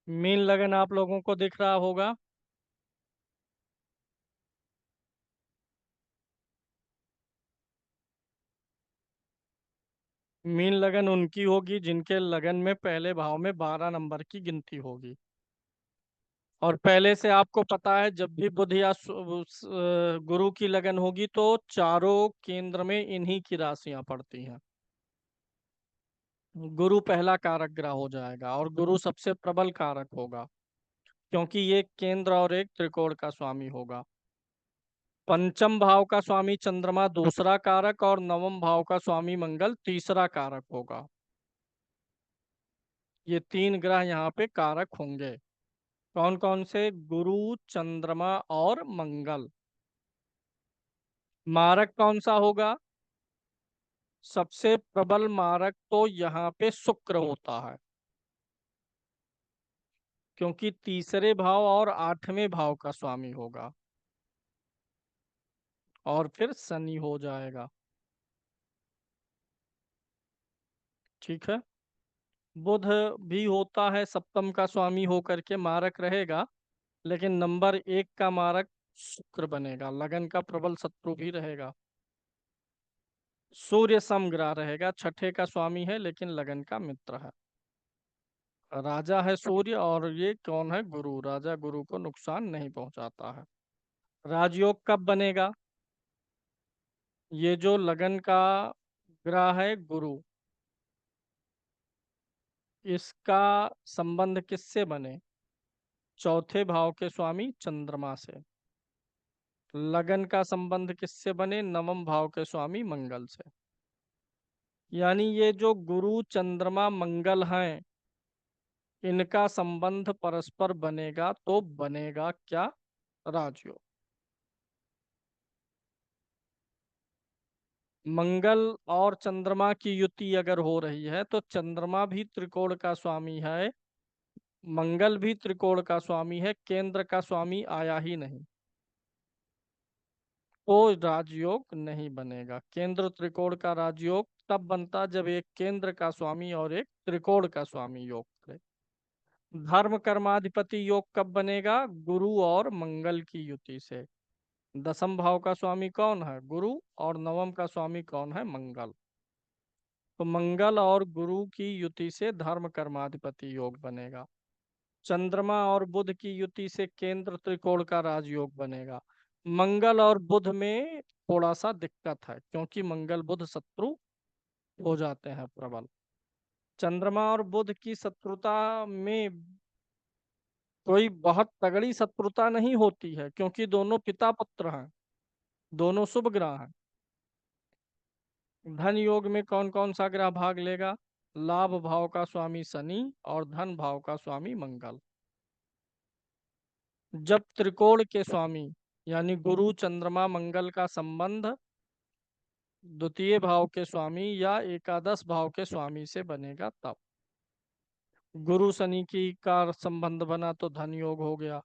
Mean लगन आप लोगों को दिख रहा होगा। मीन लगन उनकी होगी जिनके लगन में पहले भाव में 12 नंबर की गिनती होगी। और पहले से आपको पता है जब भी बुध या गुरु की लगन होगी तो चारों केंद्र में इन्हीं की राशियां पड़ती हैं। गुरु पहला कारक ग्रह हो जाएगा और गुरु सबसे प्रबल कारक होगा, क्योंकि ये केंद्र और एक त्रिकोण का स्वामी होगा। पंचम भाव का स्वामी चंद्रमा दूसरा कारक और नवम भाव का स्वामी मंगल तीसरा कारक होगा। ये तीन ग्रह यहाँ पे कारक होंगे। कौन कौन से? गुरु, चंद्रमा और मंगल। मारक कौन सा होगा? सबसे प्रबल मारक तो यहाँ पे शुक्र होता है, क्योंकि तीसरे भाव और आठवें भाव का स्वामी होगा। और फिर शनि हो जाएगा। ठीक है। बुध भी होता है सप्तम का स्वामी होकर के मारक रहेगा, लेकिन नंबर एक का मारक शुक्र बनेगा, लगन का प्रबल शत्रु भी रहेगा। सूर्य समग्रह रहेगा, छठे का स्वामी है लेकिन लगन का मित्र है। राजा है सूर्य और ये कौन है? गुरु। राजा गुरु को नुकसान नहीं पहुंचाता है। राजयोग कब बनेगा? ये जो लगन का ग्रह है गुरु, इसका संबंध किससे बने? चौथे भाव के स्वामी चंद्रमा से। लगन का संबंध किससे बने? नवम भाव के स्वामी मंगल से। यानी ये जो गुरु चंद्रमा मंगल हैं, इनका संबंध परस्पर बनेगा तो बनेगा क्या? राजयोग। मंगल और चंद्रमा की युति अगर हो रही है तो चंद्रमा भी त्रिकोण का स्वामी है, मंगल भी त्रिकोण का स्वामी है, केंद्र का स्वामी आया ही नहीं, तो राजयोग नहीं बनेगा। केंद्र त्रिकोण का राजयोग तब बनता जब एक केंद्र का स्वामी और एक त्रिकोण का स्वामी योग करे। धर्म कर्माधिपति योग कब बनेगा? गुरु और मंगल की युति से। दसम भाव का स्वामी कौन है? गुरु। और नवम का स्वामी कौन है? मंगल। तो मंगल और गुरु की युति से धर्म कर्माधिपति योग बनेगा। चंद्रमा और बुध की युति से केंद्र त्रिकोण का राजयोग बनेगा। मंगल और बुध में थोड़ा सा दिक्कत है, क्योंकि मंगल बुध शत्रु हो जाते हैं प्रबल। चंद्रमा और बुध की शत्रुता में कोई बहुत तगड़ी शत्रुता नहीं होती है, क्योंकि दोनों पिता पुत्र हैं, दोनों शुभ ग्रह हैं। धन योग में कौन कौन सा ग्रह भाग लेगा? लाभ भाव का स्वामी शनि और धन भाव का स्वामी मंगल। जब त्रिकोण के स्वामी यानी गुरु चंद्रमा मंगल का संबंध द्वितीय भाव के स्वामी या एकादश भाव के स्वामी से बनेगा तब। गुरु शनि की का संबंध बना तो धन योग हो गया,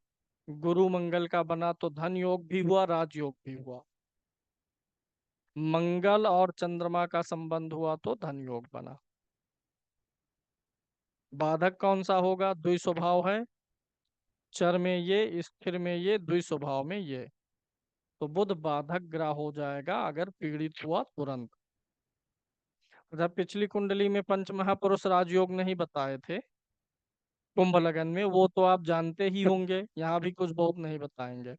गुरु मंगल का बना तो धन योग भी हुआ, राजयोग भी हुआ। मंगल और चंद्रमा का संबंध हुआ तो धन योग बना। बाधक कौन सा होगा? द्विस्वभाव है, चर में ये, स्थिर में ये, द्विस्वभाव में ये। तो बुध बाधक ग्रह हो जाएगा अगर पीड़ित हुआ तुरंत। अच्छा, पिछली कुंडली में पंच महापुरुष राजयोग नहीं बताए थे कुंभ लगन में, वो तो आप जानते ही होंगे, यहाँ भी कुछ बहुत नहीं बताएंगे।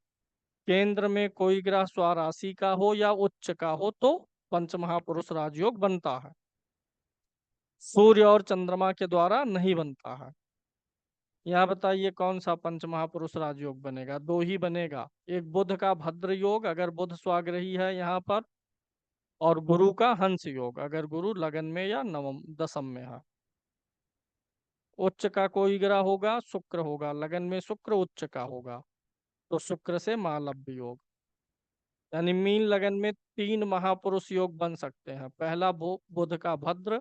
केंद्र में कोई ग्रह स्वराशि का हो या उच्च का हो तो पंच महापुरुष राजयोग बनता है। सूर्य और चंद्रमा के द्वारा नहीं बनता है। यहाँ बताइए कौन सा पंच महापुरुष राजयोग बनेगा? दो ही बनेगा, एक बुध का भद्र योग अगर बुध स्वाग्रही है यहाँ पर, और गुरु का हंस योग अगर गुरु लगन में या नवम दसम में है। उच्च का कोई ग्रह होगा, शुक्र होगा, लगन में शुक्र उच्च का होगा तो शुक्र से मालव्य योग। यानी मीन लगन में तीन महापुरुष योग बन सकते हैं। पहला बुध का भद्र,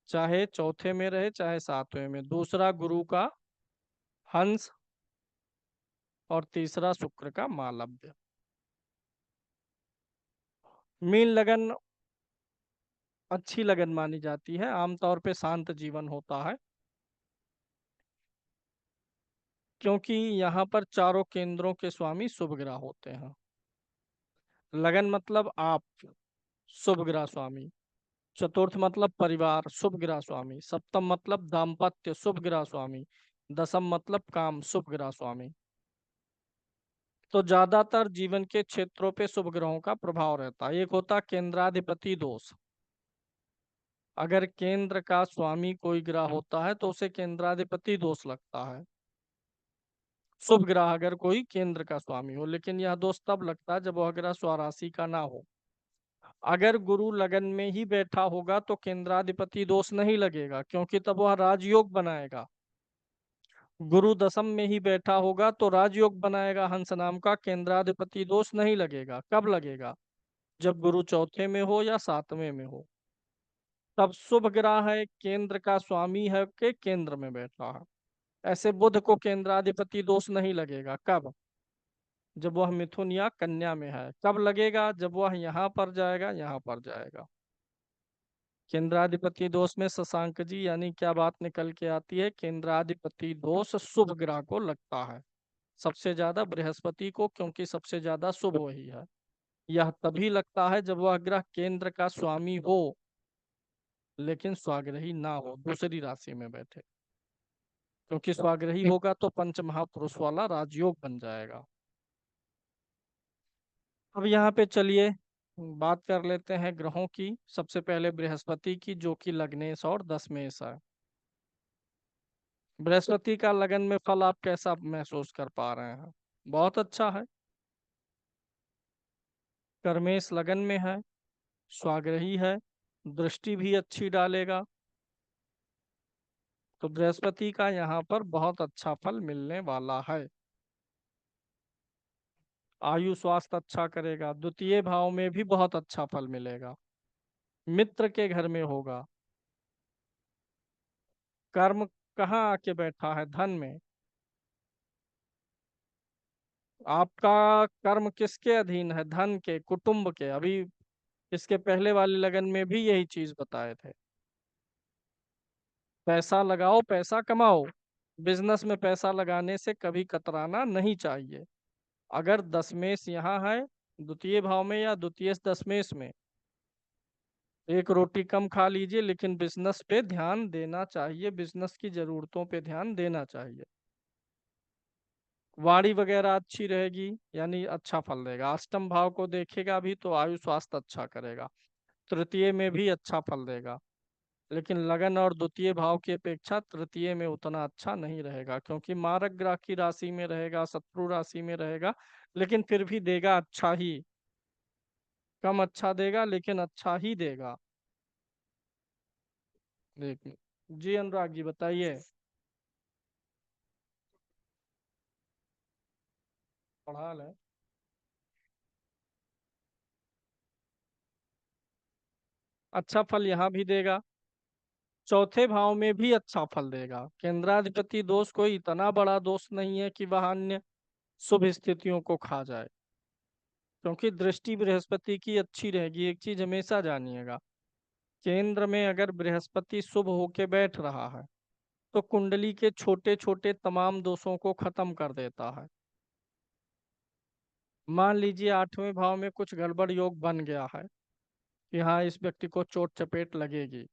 चाहे चौथे में रहे चाहे सातवें में। दूसरा गुरु का हंस, और तीसरा शुक्र का मालव्य। मीन लगन अच्छी लगन मानी जाती है, आमतौर पे शांत जीवन होता है। क्योंकि यहाँ पर चारों केंद्रों के स्वामी शुभ ग्रह होते हैं। लगन मतलब आप, शुभ ग्रह स्वामी। चतुर्थ मतलब परिवार, शुभ ग्रह स्वामी। सप्तम मतलब दाम्पत्य, शुभ ग्रह स्वामी। दसम मतलब काम, शुभ ग्रह स्वामी। तो ज्यादातर जीवन के क्षेत्रों पे शुभ ग्रहों का प्रभाव रहता है। एक होता है केंद्राधिपति दोष। अगर केंद्र का स्वामी कोई ग्रह होता है तो उसे केंद्राधिपति दोष लगता है, शुभ ग्रह अगर कोई केंद्र का स्वामी हो। लेकिन यह दोष तब लगता है जब वह ग्रह स्वराशि का ना हो। अगर गुरु लगन में ही बैठा होगा तो केंद्राधिपति दोष नहीं लगेगा, क्योंकि तब वह राजयोग बनाएगा। गुरु दशम में ही बैठा होगा तो राजयोग बनाएगा हंस नाम का, केंद्राधिपति दोष नहीं लगेगा। कब लगेगा? जब गुरु चौथे में हो या सातवें में हो, तब शुभ ग्रह है, केंद्र का स्वामी है के केंद्र में बैठा है। ऐसे बुध को केंद्राधिपति दोष नहीं लगेगा। कब? जब वह मिथुन या कन्या में है। कब लगेगा? जब वह यहाँ पर जाएगा, यहाँ पर जाएगा। केंद्राधिपति दोष में शशांक जी यानी क्या बात निकल के आती है? केंद्राधिपति दोष शुभ ग्रह को लगता है, सबसे ज्यादा बृहस्पति को, क्योंकि सबसे ज्यादा शुभ वही है। यह तभी लगता है जब वह ग्रह केंद्र का स्वामी हो लेकिन स्वाग्रही ना हो, दूसरी राशि में बैठे। क्योंकि स्वाग्रही होगा तो पंच महापुरुष वाला राजयोग बन जाएगा। अब यहाँ पे चलिए बात कर लेते हैं ग्रहों की। सबसे पहले बृहस्पति की, जो कि लग्नेश और दशमेश है। बृहस्पति का लगन में फल आप कैसा महसूस कर पा रहे हैं? बहुत अच्छा है। कर्मेश लगन में है, स्वाग्रही है, दृष्टि भी अच्छी डालेगा। तो बृहस्पति का यहाँ पर बहुत अच्छा फल मिलने वाला है। आयु स्वास्थ्य अच्छा करेगा। द्वितीय भाव में भी बहुत अच्छा फल मिलेगा, मित्र के घर में होगा। कर्म कहाँ आके बैठा है? धन में। आपका कर्म किसके अधीन है? धन के, कुटुंब के। अभी इसके पहले वाले लगन में भी यही चीज बताए थे। पैसा लगाओ, पैसा कमाओ। बिजनेस में पैसा लगाने से कभी कतराना नहीं चाहिए। अगर दशमेश यहाँ है द्वितीय भाव में या द्वितीय दशमेश में, एक रोटी कम खा लीजिए, लेकिन बिजनेस पे ध्यान देना चाहिए, बिजनेस की जरूरतों पे ध्यान देना चाहिए। वाणी वगैरह अच्छी रहेगी यानी अच्छा फल देगा। अष्टम भाव को देखेगा भी तो आयु स्वास्थ्य अच्छा करेगा। तृतीय में भी अच्छा फल देगा, लेकिन लगन और द्वितीय भाव की अपेक्षा तृतीय में उतना अच्छा नहीं रहेगा, क्योंकि मारक ग्रह की राशि में रहेगा, शत्रु राशि में रहेगा। लेकिन फिर भी देगा अच्छा ही, कम अच्छा देगा लेकिन अच्छा ही देगा। देखिए जी, अनुराग जी बताइए। पढ़ा लें। अच्छा फल यहाँ भी देगा, चौथे भाव में भी अच्छा फल देगा। केंद्राधिपति दोष कोई इतना बड़ा दोष नहीं है कि वह अन्य शुभ स्थितियों को खा जाए, क्योंकि दृष्टि बृहस्पति की अच्छी रहेगी। एक चीज हमेशा जानिएगा, केंद्र में अगर बृहस्पति शुभ होके बैठ रहा है तो कुंडली के छोटे छोटे तमाम दोषों को खत्म कर देता है। मान लीजिए आठवें भाव में कुछ गड़बड़ योग बन गया है कि हाँ इस व्यक्ति को चोट चपेट लगेगी,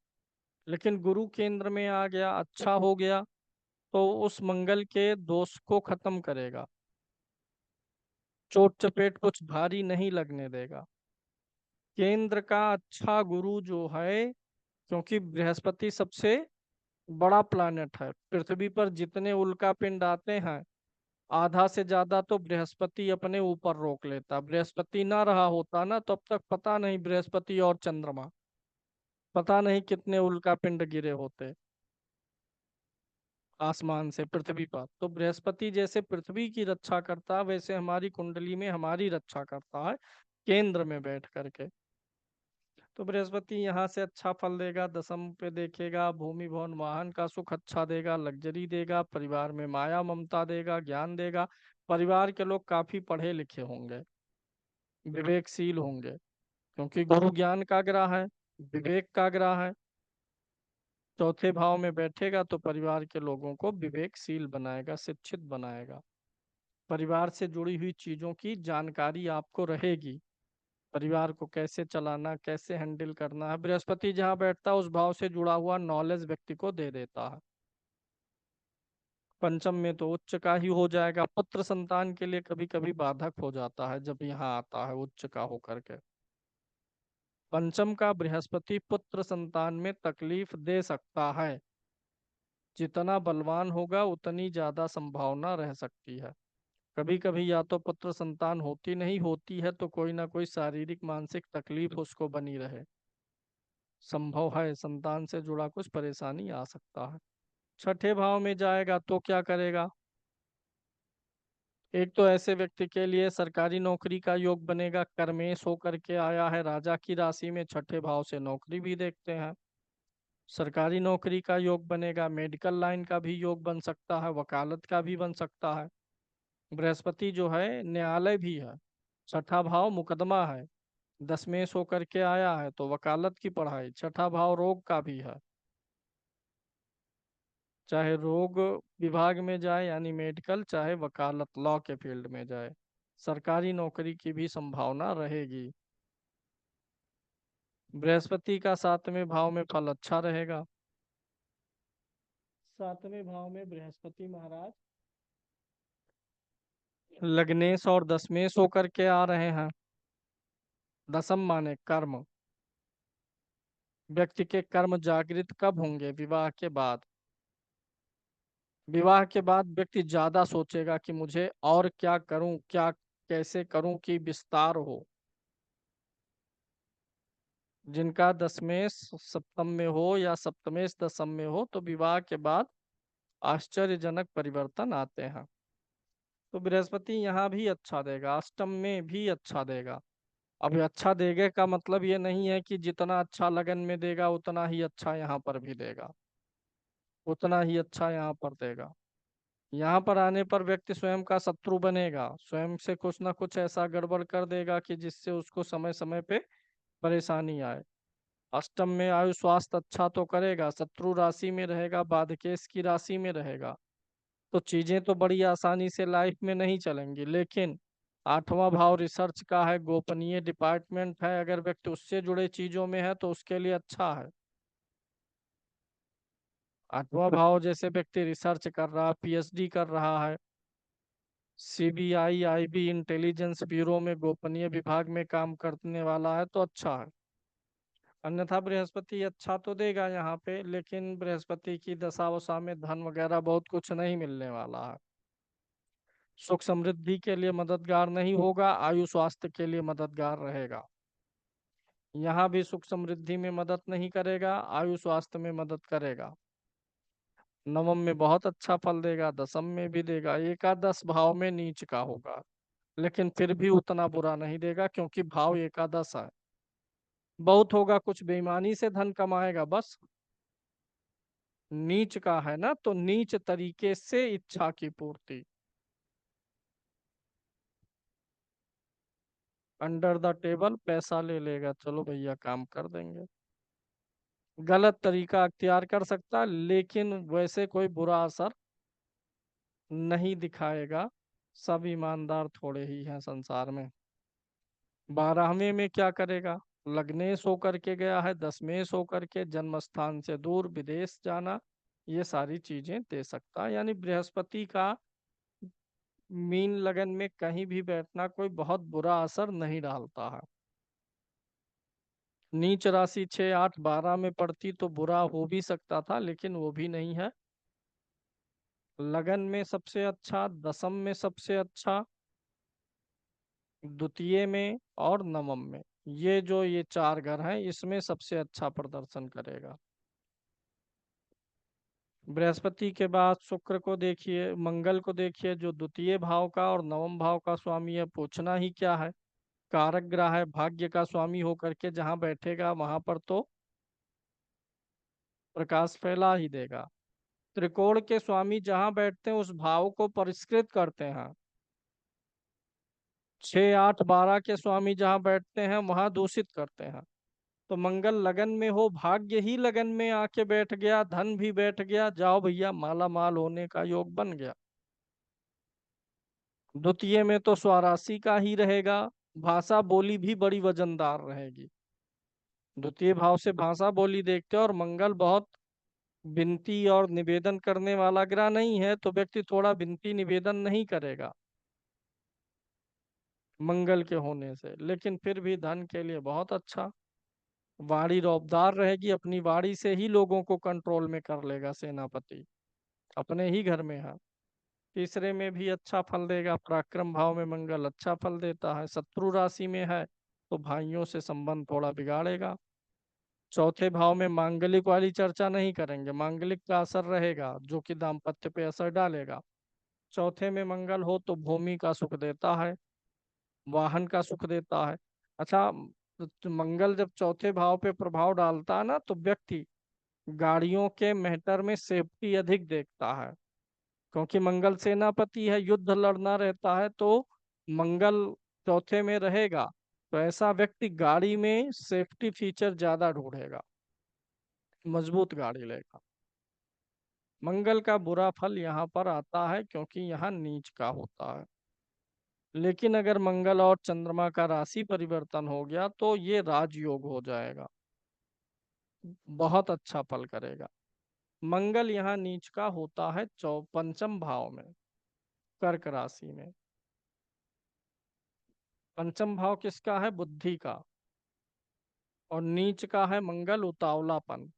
लेकिन गुरु केंद्र में आ गया, अच्छा हो गया, तो उस मंगल के दोष को खत्म करेगा। चोट चपेट कुछ भारी नहीं लगने देगा। केंद्र का अच्छा गुरु जो है, क्योंकि बृहस्पति सबसे बड़ा प्लैनेट है पृथ्वी पर, जितने उल्का पिंड आते हैं आधा से ज्यादा तो बृहस्पति अपने ऊपर रोक लेता। बृहस्पति ना रहा होता ना, तो अब तक पता नहीं बृहस्पति और चंद्रमा, पता नहीं कितने उल्का पिंड गिरे होते आसमान से पृथ्वी पर। तो बृहस्पति जैसे पृथ्वी की रक्षा करता है, वैसे हमारी कुंडली में हमारी रक्षा करता है केंद्र में बैठ करके। तो बृहस्पति यहाँ से अच्छा फल देगा। दसम पे देखेगा, भूमि भवन वाहन का सुख अच्छा देगा, लग्जरी देगा, परिवार में माया ममता देगा, ज्ञान देगा। परिवार के लोग काफी पढ़े लिखे होंगे, विवेकशील होंगे, क्योंकि गुरु ज्ञान का ग्रह है, विवेक का ग्रह है। चौथे भाव में बैठेगा तो परिवार के लोगों को विवेकशील बनाएगा, शिक्षित बनाएगा। परिवार से जुड़ी हुई चीजों की जानकारी आपको रहेगी। परिवार को कैसे चलाना, कैसे हैंडल करना है। बृहस्पति जहाँ बैठता है उस भाव से जुड़ा हुआ नॉलेज व्यक्ति को दे देता है। पंचम में तो उच्च का ही हो जाएगा। पुत्र संतान के लिए कभी कभी बाधक हो जाता है जब यहाँ आता है उच्च का होकर के। पंचम का बृहस्पति पुत्र संतान में तकलीफ दे सकता है। जितना बलवान होगा उतनी ज्यादा संभावना रह सकती है। कभी कभी या तो पुत्र संतान होती नहीं, होती है तो कोई ना कोई शारीरिक मानसिक तकलीफ उसको बनी रहे। संभव है संतान से जुड़ा कुछ परेशानी आ सकता है। छठे भाव में जाएगा तो क्या करेगा? एक तो ऐसे व्यक्ति के लिए सरकारी नौकरी का योग बनेगा। कर्मेश होकर के आया है राजा की राशि में, छठे भाव से नौकरी भी देखते हैं। सरकारी नौकरी का योग बनेगा। मेडिकल लाइन का भी योग बन सकता है, वकालत का भी बन सकता है। बृहस्पति जो है न्यायालय भी है। छठा भाव मुकदमा है। दसमेश होकर के आया है तो वकालत की पढ़ाई। छठा भाव रोग का भी है, चाहे रोग विभाग में जाए यानी मेडिकल, चाहे वकालत लॉ के फील्ड में जाए, सरकारी नौकरी की भी संभावना रहेगी। बृहस्पति का सातवें भाव में फल अच्छा रहेगा। सातवें भाव में बृहस्पति महाराज लग्नेश और दशमेश होकर के आ रहे हैं। दसम माने कर्म। व्यक्ति के कर्म जागृत कब होंगे? विवाह के बाद। विवाह के बाद व्यक्ति ज्यादा सोचेगा कि मुझे और क्या करूं, क्या कैसे करूं कि विस्तार हो। जिनका दशमेश सप्तम में हो या सप्तमेश दशम में हो तो विवाह के बाद आश्चर्यजनक परिवर्तन आते हैं। तो बृहस्पति यहाँ भी अच्छा देगा, अष्टम में भी अच्छा देगा। अब अच्छा देगा का मतलब ये नहीं है कि जितना अच्छा लगन में देगा उतना ही अच्छा यहाँ पर भी देगा, उतना ही अच्छा यहाँ पर देगा। यहाँ पर आने पर व्यक्ति स्वयं का शत्रु बनेगा, स्वयं से कुछ ना कुछ ऐसा गड़बड़ कर देगा कि जिससे उसको समय समय पे परेशानी आए। अष्टम में आयु स्वास्थ्य अच्छा तो करेगा, शत्रु राशि में रहेगा, बाधकेश की राशि में रहेगा, तो चीजें तो बड़ी आसानी से लाइफ में नहीं चलेंगी। लेकिन आठवां भाव रिसर्च का है, गोपनीय डिपार्टमेंट है, अगर व्यक्ति उससे जुड़े चीजों में है तो उसके लिए अच्छा है। आठवां भाव जैसे व्यक्ति रिसर्च कर रहा, पीएचडी कर रहा है, सीबीआई आईबी इंटेलिजेंस ब्यूरो में गोपनीय विभाग में काम करने वाला है तो अच्छा है। अन्यथा बृहस्पति अच्छा तो देगा यहाँ पे, लेकिन बृहस्पति की दशा वशा में धन वगैरह बहुत कुछ नहीं मिलने वाला है। सुख समृद्धि के लिए मददगार नहीं होगा, आयु स्वास्थ्य के लिए मददगार रहेगा। यहाँ भी सुख समृद्धि में मदद नहीं करेगा, आयु स्वास्थ्य में मदद करेगा। नवम में बहुत अच्छा फल देगा, दसम में भी देगा, एकादश भाव में नीच का होगा, लेकिन फिर भी उतना बुरा नहीं देगा क्योंकि भाव एकादश है। बहुत होगा कुछ बेईमानी से धन कमाएगा बस। नीच का है ना, तो नीच तरीके से इच्छा की पूर्ति। अंडर द टेबल पैसा ले लेगा, चलो भैया काम कर देंगे। गलत तरीका अख्तियार कर सकता है, लेकिन वैसे कोई बुरा असर नहीं दिखाएगा। सब ईमानदार थोड़े ही हैं संसार में। बारहवें में क्या करेगा? लग्नेश होकर के गया है, दशमेश होकर के, जन्म स्थान से दूर, विदेश जाना, ये सारी चीजें दे सकता है। यानी बृहस्पति का मीन लगन में कहीं भी बैठना कोई बहुत बुरा असर नहीं डालता है। नीच राशि 6 8 12 में पड़ती तो बुरा हो भी सकता था, लेकिन वो भी नहीं है। लगन में सबसे अच्छा, दसम में सबसे अच्छा, द्वितीय में और नवम में, ये जो ये चार घर हैं इसमें सबसे अच्छा प्रदर्शन करेगा। बृहस्पति के बाद शुक्र को देखिए, मंगल को देखिए, जो द्वितीय भाव का और नवम भाव का स्वामी है, पूछना ही क्या है। कारक ग्रह है, भाग्य का स्वामी होकर के जहां बैठेगा वहां पर तो प्रकाश फैला ही देगा। त्रिकोण के स्वामी जहां बैठते हैं उस भाव को परिष्कृत करते हैं। 6 8 12 के स्वामी जहां बैठते हैं वहां दूषित करते हैं। तो मंगल लगन में हो, भाग्य ही लगन में आके बैठ गया, धन भी बैठ गया, जाओ भैया माला माल होने का योग बन गया। द्वितीय में तो स्वराशि का ही रहेगा, भाषा बोली भी बड़ी वजनदार रहेगी। द्वितीय भाव से भाषा बोली देखते हो, और मंगल बहुत विनती और निवेदन करने वाला ग्रह नहीं है, तो व्यक्ति थोड़ा विनती निवेदन नहीं करेगा मंगल के होने से, लेकिन फिर भी धन के लिए बहुत अच्छा। वाणी रौबदार रहेगी, अपनी वाणी से ही लोगों को कंट्रोल में कर लेगा सेनापति, अपने ही घर में है। तीसरे में भी अच्छा फल देगा, पराक्रम भाव में मंगल अच्छा फल देता है। शत्रु राशि में है तो भाइयों से संबंध थोड़ा बिगाड़ेगा। चौथे भाव में मांगलिक वाली चर्चा नहीं करेंगे, मांगलिक का असर रहेगा जो कि दाम्पत्य पे असर डालेगा। चौथे में मंगल हो तो भूमि का सुख देता है, वाहन का सुख देता है। अच्छा, तो मंगल जब चौथे भाव पे प्रभाव डालता है ना, तो व्यक्ति गाड़ियों के मैटर में सेफ्टी अधिक देखता है, क्योंकि मंगल सेनापति है, युद्ध लड़ना रहता है, तो मंगल चौथे में रहेगा, तो ऐसा व्यक्ति गाड़ी में सेफ्टी फीचर ज्यादा ढूंढेगा, मजबूत गाड़ी लेगा। मंगल का बुरा फल यहाँ पर आता है क्योंकि यहाँ नीच का होता है। लेकिन अगर मंगल और चंद्रमा का राशि परिवर्तन हो गया तो ये राजयोग हो जाएगा, बहुत अच्छा फल करेगा। मंगल यहाँ नीच का होता है पंचम भाव में, कर्क राशि में। पंचम भाव किसका है? बुद्धि का। और नीच का है मंगल उतावलापन।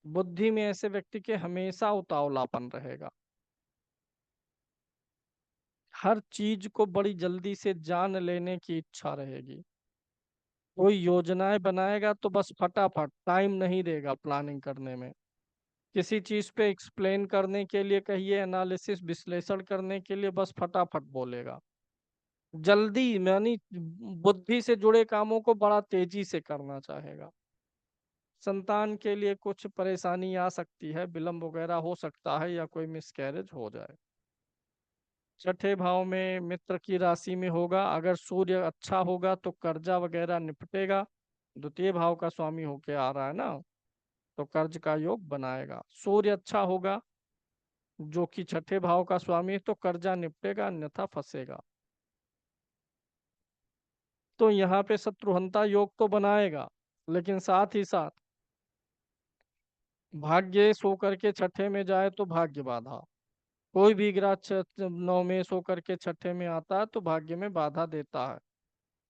बुद्धि में ऐसे व्यक्ति के हमेशा उतावलापन रहेगा, हर चीज को बड़ी जल्दी से जान लेने की इच्छा रहेगी। कोई योजनाएं बनाएगा तो बस फटाफट, टाइम नहीं देगा प्लानिंग करने में। किसी चीज पे एक्सप्लेन करने के लिए कहिए, एनालिसिस विश्लेषण करने के लिए, बस फटाफट बोलेगा। जल्दी यानी बुद्धि से जुड़े कामों को बड़ा तेजी से करना चाहेगा। संतान के लिए कुछ परेशानी आ सकती है, विलंब वगैरह हो सकता है, या कोई मिसकैरेज हो जाए। छठे भाव में मित्र की राशि में होगा, अगर सूर्य अच्छा होगा तो कर्जा वगैरह निपटेगा। द्वितीय भाव का स्वामी होके आ रहा है ना, तो कर्ज का योग बनाएगा। सूर्य अच्छा होगा जो कि छठे भाव का स्वामी है, तो कर्जा निपटेगा, अन्यथा फंसेगा। तो यहाँ पे शत्रुहंता योग तो बनाएगा, लेकिन साथ ही साथ भाग्य सो करके छठे में जाए तो भाग्य बाधा। कोई भी ग्रह नौ में सो करके छठे में आता है तो भाग्य में बाधा देता है।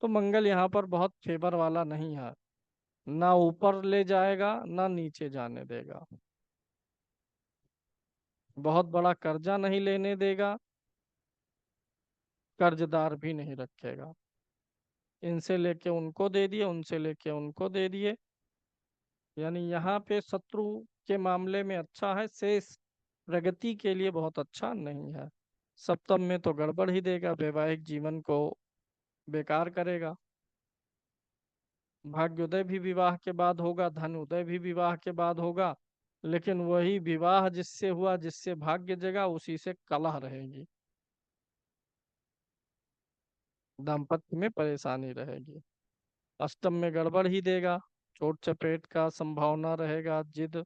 तो मंगल यहाँ पर बहुत फेवर वाला नहीं है, ना ऊपर ले जाएगा ना नीचे जाने देगा, बहुत बड़ा कर्जा नहीं लेने देगा, कर्जदार भी नहीं रखेगा। इनसे लेके उनको दे दिए, उनसे लेके उनको दे दिए, यानी यहाँ पे शत्रु के मामले में अच्छा है, शेष प्रगति के लिए बहुत अच्छा नहीं है। सप्तम में तो गड़बड़ ही देगा, वैवाहिक जीवन को बेकार करेगा। भाग्योदय भी विवाह के बाद होगा, धन उदय भी विवाह के बाद होगा, लेकिन वही विवाह जिससे हुआ, जिससे भाग्य जगा, उसी से कलह रहेगी, दाम्पत्य में परेशानी रहेगी। अष्टम में गड़बड़ ही देगा, चोट चपेट का संभावना रहेगा, जिद,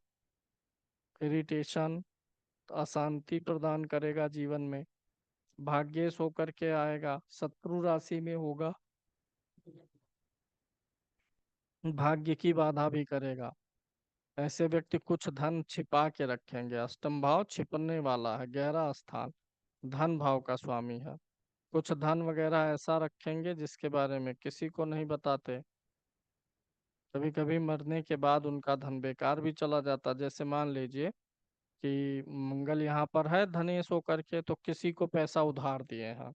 इरिटेशन, अशांति प्रदान करेगा जीवन में। भाग्येश होकर के आएगा, शत्रु राशि में होगा, भाग्य की बाधा भी करेगा। ऐसे व्यक्ति कुछ धन छिपा के रखेंगे, अष्टम भाव छिपने वाला है, गहरा स्थान, धन भाव का स्वामी है। कुछ धन वगैरह ऐसा रखेंगे जिसके बारे में किसी को नहीं बताते। कभी कभी मरने के बाद उनका धन बेकार भी चला जाता, जैसे मान लीजिए कि मंगल यहाँ पर है धनेश होकर के, तो किसी को पैसा उधार दिए हैं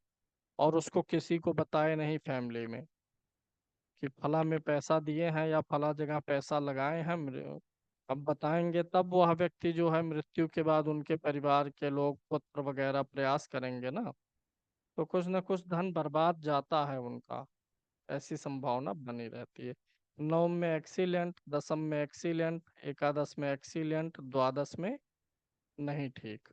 और उसको किसी को बताए नहीं फैमिली में कि फला में पैसा दिए हैं या फला जगह पैसा लगाए हैं। अब बताएंगे तब वह व्यक्ति जो है मृत्यु के बाद उनके परिवार के लोग, पुत्र वगैरह प्रयास करेंगे ना, तो कुछ न कुछ धन बर्बाद जाता है उनका, ऐसी संभावना बनी रहती है। नवम में एक्सीलेंट, दसम में एक्सीलेंट, एकादश में एक्सीलेंट, द्वादश में नहीं ठीक।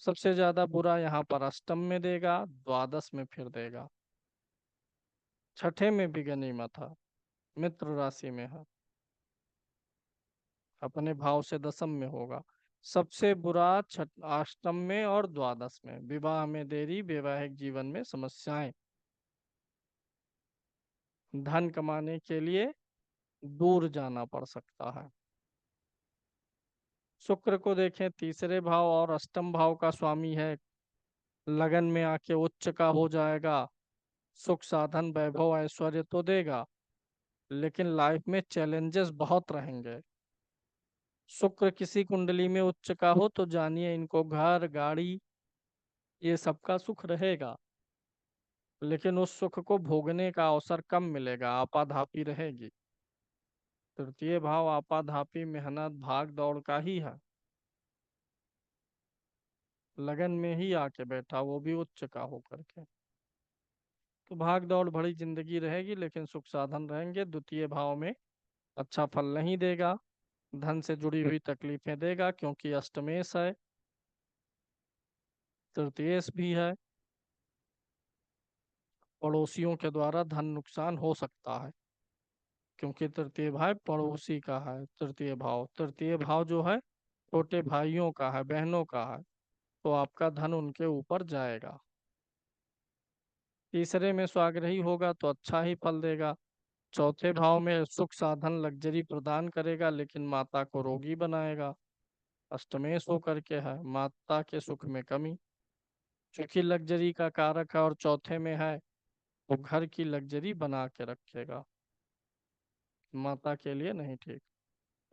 सबसे ज्यादा बुरा यहाँ पर अष्टम में देगा, द्वादश में फिर देगा, छठे में भी गनीमत है। मित्र राशि में है, अपने भाव से दशम में होगा। सबसे बुरा छठ अष्टम में और द्वादश में, विवाह में देरी, वैवाहिक जीवन में समस्याएं, धन कमाने के लिए दूर जाना पड़ सकता है। शुक्र को देखें, तीसरे भाव और अष्टम भाव का स्वामी है, लगन में आके उच्च का हो जाएगा। सुख साधन वैभव ऐश्वर्य तो देगा, लेकिन लाइफ में चैलेंजेस बहुत रहेंगे। शुक्र किसी कुंडली में उच्च का हो तो जानिए इनको घर गाड़ी ये सबका सुख रहेगा, लेकिन उस सुख को भोगने का अवसर कम मिलेगा, आपाधापी रहेगी। तृतीय भाव आपाधापी मेहनत भाग दौड़ का ही है, लगन में ही आके बैठा, वो भी उच्च का होकर के। तो भाग दौड़ भरी जिंदगी रहेगी, लेकिन सुख साधन रहेंगे। द्वितीय भाव में अच्छा फल नहीं देगा, धन से जुड़ी हुई तकलीफें देगा, क्योंकि अष्टमेश है, तृतीयेश भी है। पड़ोसियों के द्वारा धन नुकसान हो सकता है, क्योंकि तृतीय भाव पड़ोसी का है। तृतीय भाव जो है छोटे भाइयों का है, बहनों का है, तो आपका धन उनके ऊपर जाएगा। तीसरे में स्वाग्रही होगा तो अच्छा ही फल देगा। चौथे भाव में सुख साधन लग्जरी प्रदान करेगा, लेकिन माता को रोगी बनाएगा। अष्टमेश होकर के है, माता के सुख में कमी। चूंकि लग्जरी का कारक है और चौथे में है, तो घर की लग्जरी बना के रखेगा, माता के लिए नहीं ठीक।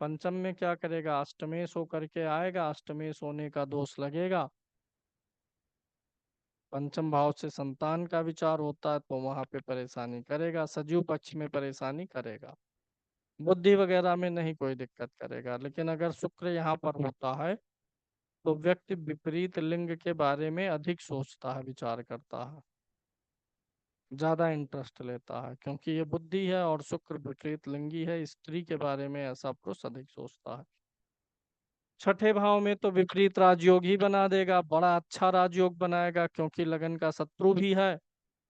पंचम में क्या करेगा, अष्टमेश होकर के आएगा, अष्टमेश होने का दोष लगेगा। पंचम भाव से संतान का विचार होता है, तो वहां पे परेशानी करेगा, सजीव पक्ष में परेशानी करेगा। बुद्धि वगैरह में नहीं कोई दिक्कत करेगा, लेकिन अगर शुक्र यहाँ पर होता है तो व्यक्ति विपरीत लिंग के बारे में अधिक सोचता है, विचार करता है, ज्यादा इंटरेस्ट लेता है, क्योंकि ये बुद्धि है और शुक्र विपरीत लिंगी है। स्त्री के बारे में ऐसा पुरुष अधिक सोचता है। छठे भाव में तो विपरीत राजयोग ही बना देगा, बड़ा अच्छा राजयोग बनाएगा, क्योंकि लगन का शत्रु भी है,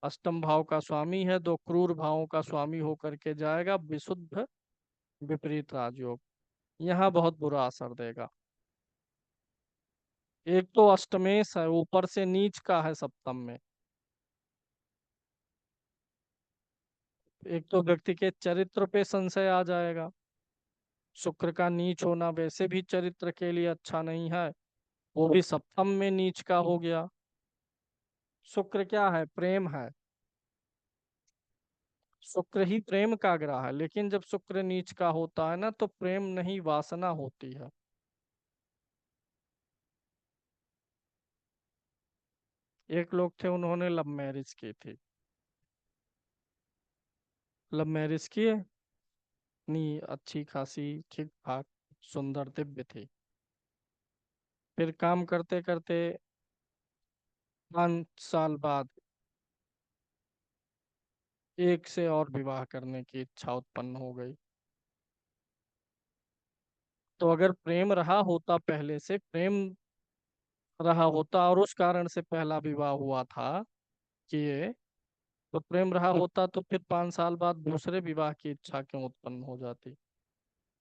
अष्टम भाव का स्वामी है, दो क्रूर भावों का स्वामी होकर के जाएगा, विशुद्ध विपरीत राजयोग। यहाँ बहुत बुरा असर देगा। एक तो अष्टमेश है, ऊपर से नीच का है सप्तम में। एक तो व्यक्ति के चरित्र पे संशय आ जाएगा, शुक्र का नीच होना वैसे भी चरित्र के लिए अच्छा नहीं है, वो भी सप्तम में नीच का हो गया। शुक्र क्या है, प्रेम है, शुक्र ही प्रेम का ग्रह है, लेकिन जब शुक्र नीच का होता है ना, तो प्रेम नहीं वासना होती है। एक लोग थे, उन्होंने लव मैरिज की थी। लव मैरिज किए, इतनी अच्छी खासी ठीक ठाक सुंदर दिव्य थी। फिर काम करते करते 5 साल बाद एक से और विवाह करने की इच्छा उत्पन्न हो गई। तो अगर प्रेम रहा होता, पहले से प्रेम रहा होता और उस कारण से पहला विवाह हुआ था कि ये, तो प्रेम रहा होता तो फिर 5 साल बाद दूसरे विवाह की इच्छा क्यों उत्पन्न हो जाती।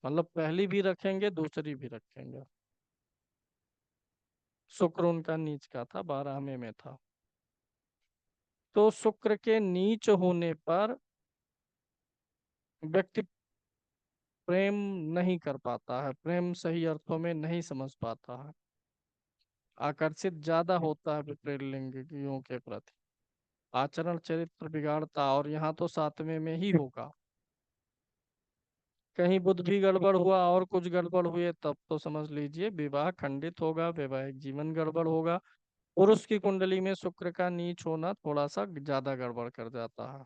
मतलब पहली भी रखेंगे, दूसरी भी रखेंगे। शुक्र उनका नीच का था, 12वें में था। तो शुक्र के नीच होने पर व्यक्ति प्रेम नहीं कर पाता है, प्रेम सही अर्थों में नहीं समझ पाता है, आकर्षित ज्यादा होता है विपरीत लिंगियों के प्रति, आचरण चरित्र बिगाड़ता, और यहाँ तो 7वें में ही होगा। कहीं बुध भी गड़बड़ हुआ और कुछ गड़बड़ हुए, तब तो समझ लीजिए विवाह खंडित होगा, वैवाहिक जीवन गड़बड़ होगा। पुरुष की कुंडली में शुक्र का नीच होना थोड़ा सा ज्यादा गड़बड़ कर जाता है,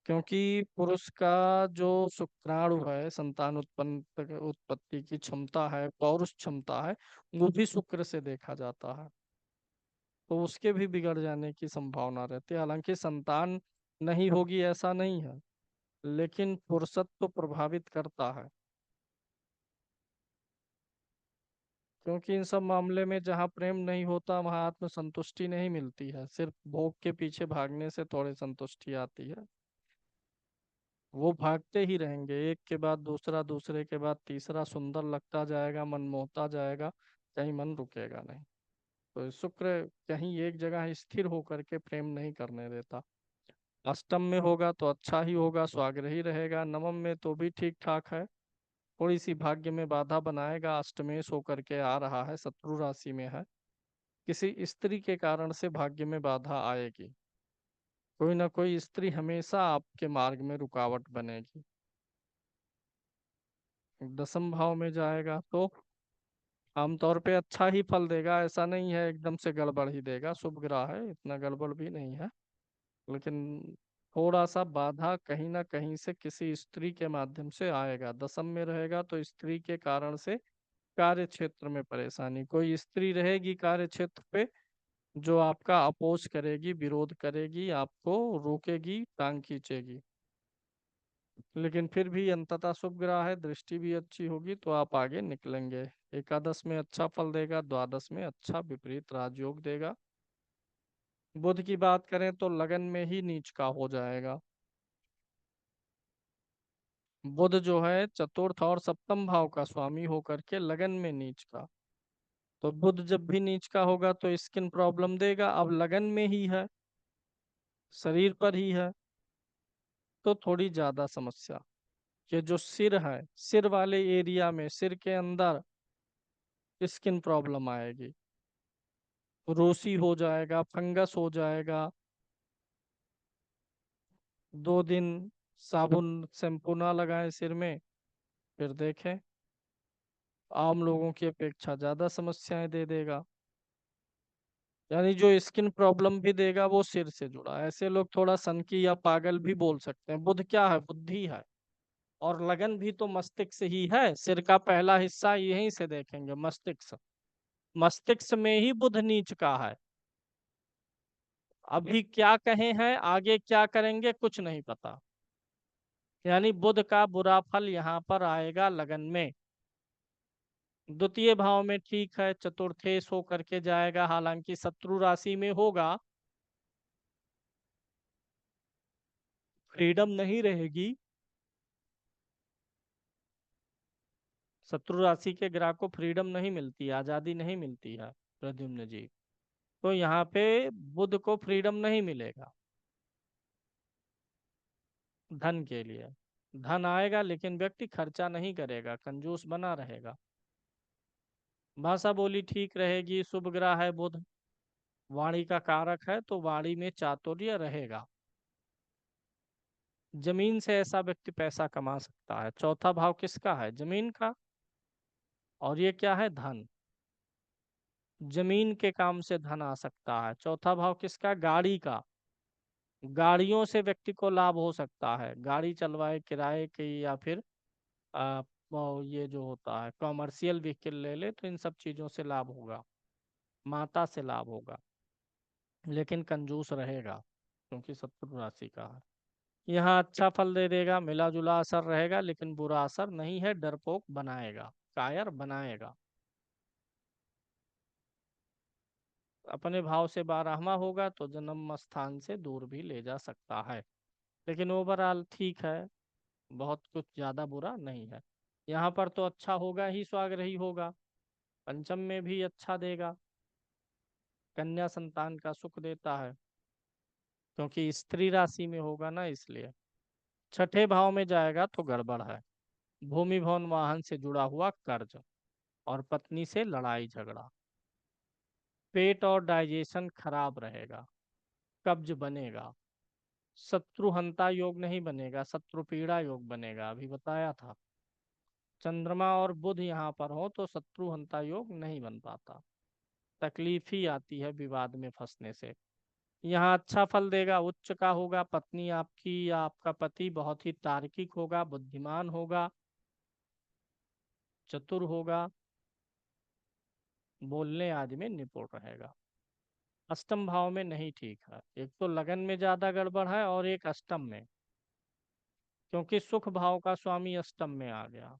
क्योंकि पुरुष का जो शुक्राणु है, संतान उत्पन्न उत्पत्ति की क्षमता है, पौरुष क्षमता है, वो भी शुक्र से देखा जाता है, तो उसके भी बिगड़ जाने की संभावना रहती है। हालांकि संतान नहीं होगी ऐसा नहीं है, लेकिन पुरुषत्व प्रभावित करता है, क्योंकि इन सब मामले में जहाँ प्रेम नहीं होता वहाँ आत्मसंतुष्टि नहीं मिलती है, सिर्फ भोग के पीछे भागने से थोड़ी संतुष्टि आती है। वो भागते ही रहेंगे, एक के बाद दूसरा, दूसरे के बाद तीसरा, सुंदर लगता जाएगा, मन मोहता जाएगा, कहीं मन रुकेगा नहीं। तो शुक्र कहीं एक जगह स्थिर होकर के प्रेम नहीं करने देता। अष्टम में होगा तो अच्छा ही होगा, स्वाग्रही रहेगा। नवम में तो भी ठीक ठाक है, थोड़ी सी भाग्य में बाधा बनाएगा। अष्टमेश होकर के आ रहा है, शत्रु राशि में है, किसी स्त्री के कारण से भाग्य में बाधा आएगी। कोई ना कोई स्त्री हमेशा आपके मार्ग में रुकावट बनेगी। दसम भाव में जाएगा तो आमतौर पे अच्छा ही फल देगा, ऐसा नहीं है एकदम से गड़बड़ ही देगा, शुभ ग्रह है, इतना गड़बड़ भी नहीं है। लेकिन थोड़ा सा बाधा कहीं ना कहीं से किसी स्त्री के माध्यम से आएगा। दसम में रहेगा तो स्त्री के कारण से कार्य क्षेत्र में परेशानी, कोई स्त्री रहेगी कार्य क्षेत्र पे जो आपका अपोज करेगी, विरोध करेगी, आपको रोकेगी, टांग खींचेगी। लेकिन फिर भी अंततः शुभ ग्रह है, दृष्टि भी अच्छी होगी तो आप आगे निकलेंगे। एकादश में अच्छा फल देगा, द्वादश में अच्छा विपरीत राजयोग देगा। बुध की बात करें तो लगन में ही नीच का हो जाएगा। बुध जो है चतुर्थ और सप्तम भाव का स्वामी होकर के लगन में नीच का, तो बुध जब भी नीच का होगा तो स्किन प्रॉब्लम देगा। अब लगन में ही है, शरीर पर ही है, तो थोड़ी ज्यादा समस्या। ये जो सिर है, सिर वाले एरिया में, सिर के अंदर स्किन प्रॉब्लम आएगी, रोसी हो जाएगा, फंगस हो जाएगा। 2 दिन साबुन शैम्पू ना लगाएं सिर में, फिर देखें आम लोगों की अपेक्षा ज्यादा समस्याएं दे देगा। यानी जो स्किन प्रॉब्लम भी देगा वो सिर से जुड़ा है। ऐसे लोग थोड़ा सनकी या पागल भी बोल सकते हैं। बुध क्या है? बुद्धि है। और लगन भी तो मस्तिष्क से ही है, सिर का पहला हिस्सा यहीं से देखेंगे, मस्तिष्क। मस्तिष्क में ही बुध नीच का है। अभी क्या कहे हैं, आगे क्या करेंगे, कुछ नहीं पता। यानी बुध का बुरा फल यहाँ पर आएगा लगन में। द्वितीय भाव में ठीक है, चतुर्थेश होकर के जाएगा, हालांकि शत्रु राशि में होगा, फ्रीडम नहीं रहेगी। शत्रु राशि के ग्राहक को फ्रीडम नहीं मिलती, आजादी नहीं मिलती है प्रद्युम्न जी। तो यहाँ पे बुध को फ्रीडम नहीं मिलेगा धन के लिए। धन आएगा लेकिन व्यक्ति खर्चा नहीं करेगा, कंजूस बना रहेगा। भाषा बोली ठीक रहेगी, शुभ ग्रह है बुध, वाणी का कारक है, तो वाणी में चातुर्य रहेगा। जमीन से ऐसा व्यक्ति पैसा कमा सकता है। चौथा भाव किसका है? जमीन का। और ये क्या है? धन। जमीन के काम से धन आ सकता है। चौथा भाव किसका? गाड़ी का। गाड़ियों से व्यक्ति को लाभ हो सकता है, गाड़ी चलवाए किराए की, या फिर वो ये जो होता है कॉमर्शियल व्हीकल ले ले, तो इन सब चीजों से लाभ होगा। माता से लाभ होगा, लेकिन कंजूस रहेगा क्योंकि शत्रु राशि का है। यहाँ अच्छा फल दे देगा, मिला जुला असर रहेगा, लेकिन बुरा असर नहीं है, डरपोक बनाएगा, कायर बनाएगा। अपने भाव से 12वां होगा तो जन्म स्थान से दूर भी ले जा सकता है। लेकिन ओवरऑल ठीक है, बहुत कुछ ज्यादा बुरा नहीं है। यहाँ पर तो अच्छा होगा ही, स्वाग्रही होगा। पंचम में भी अच्छा देगा, कन्या संतान का सुख देता है, क्योंकि स्त्री राशि में होगा ना, इसलिए। छठे भाव में जाएगा तो गड़बड़ है। भूमि भवन वाहन से जुड़ा हुआ कर्ज, और पत्नी से लड़ाई झगड़ा। पेट और डाइजेशन खराब रहेगा, कब्ज बनेगा। शत्रु हंता योग नहीं बनेगा, शत्रु पीड़ा योग बनेगा, अभी बताया था। चंद्रमा और बुध यहाँ पर हो तो शत्रु हंता योग नहीं बन पाता, तकलीफ ही आती है विवाद में फंसने से। यहाँ अच्छा फल देगा, उच्च का होगा। पत्नी आपकी या आपका पति बहुत ही तार्किक होगा, बुद्धिमान होगा, चतुर होगा, बोलने आदि में निपुण रहेगा। अष्टम भाव में नहीं ठीक है, एक तो लगन में ज्यादा गड़बड़ है और एक अष्टम में, क्योंकि सुख भाव का स्वामी अष्टम में आ गया।